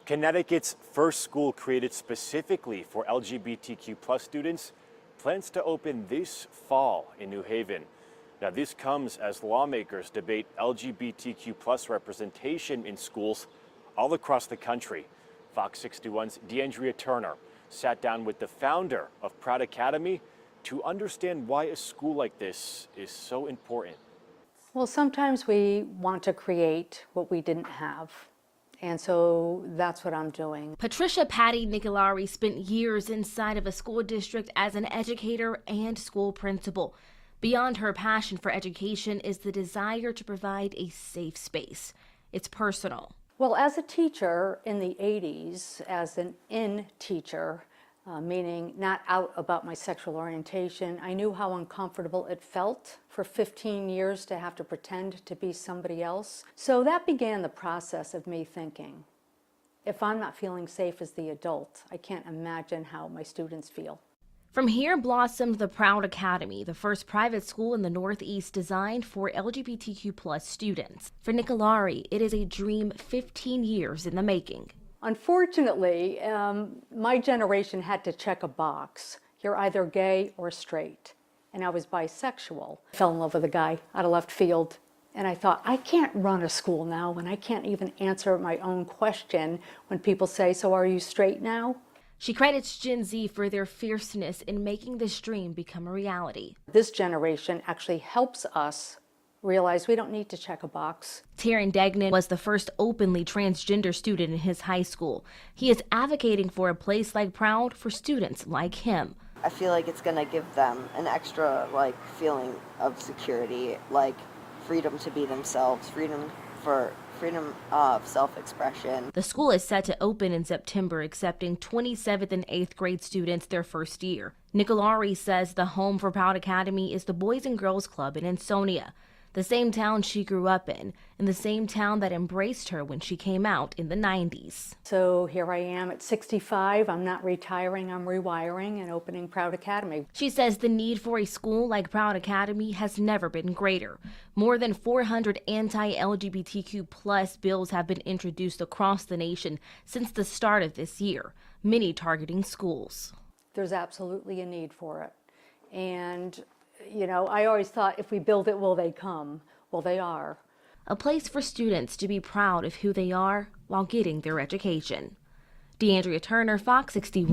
Connecticut's first school created specifically for LGBTQ+ students plans to open this fall in New Haven. Now, this comes as lawmakers debate LGBTQ+ representation in schools all across the country. Fox 61's DeAndrea Turner sat down with the founder of Proud Academy to understand why a school like this is so important. Well, sometimes we want to create what we didn't have. And so that's what I'm doing. Patricia Patty Nicolari spent years inside of a school district as an educator and school principal. Beyond her passion for education is the desire to provide a safe space. It's personal. Well, as a teacher in the 80s, as an in teacher, meaning not out about my sexual orientation, I knew how uncomfortable it felt for 15 years to have to pretend to be somebody else. So that began the process of me thinking, if I'm not feeling safe as the adult, I can't imagine how my students feel. From here blossomed the Proud Academy, the first private school in the Northeast designed for LGBTQ+ students. For Nicolari, it is a dream 15 years in the making. Unfortunately, my generation had to check a box. You're either gay or straight. And I was bisexual. I fell in love with a guy out of left field. And I thought, I can't run a school now when I can't even answer my own question when people say, so are you straight now? She credits Gen Z for their fierceness in making this dream become a reality. This generation actually helps us realize we don't need to check a box. Taryn Degnan was the first openly transgender student in his high school. He is advocating for a place like Proud for students like him. I feel like it's going to give them an extra feeling of security, like freedom to be themselves, freedom of self-expression. The school is set to open in September, accepting 27th and 8th grade students their first year. Nicolari says the home for Proud Academy is the Boys and Girls Club in Ansonia, the same town she grew up in the same town that embraced her when she came out in the 90s. So here I am at 65. I'm not retiring, I'm rewiring and opening Proud Academy. She says the need for a school like Proud Academy has never been greater. More than 400 anti-LGBTQ+ bills have been introduced across the nation since the start of this year, many targeting schools. There's absolutely a need for it. And you know, I always thought if we build it, will they come? Well, they are. A place for students to be proud of who they are while getting their education. DeAndrea Turner, Fox 61.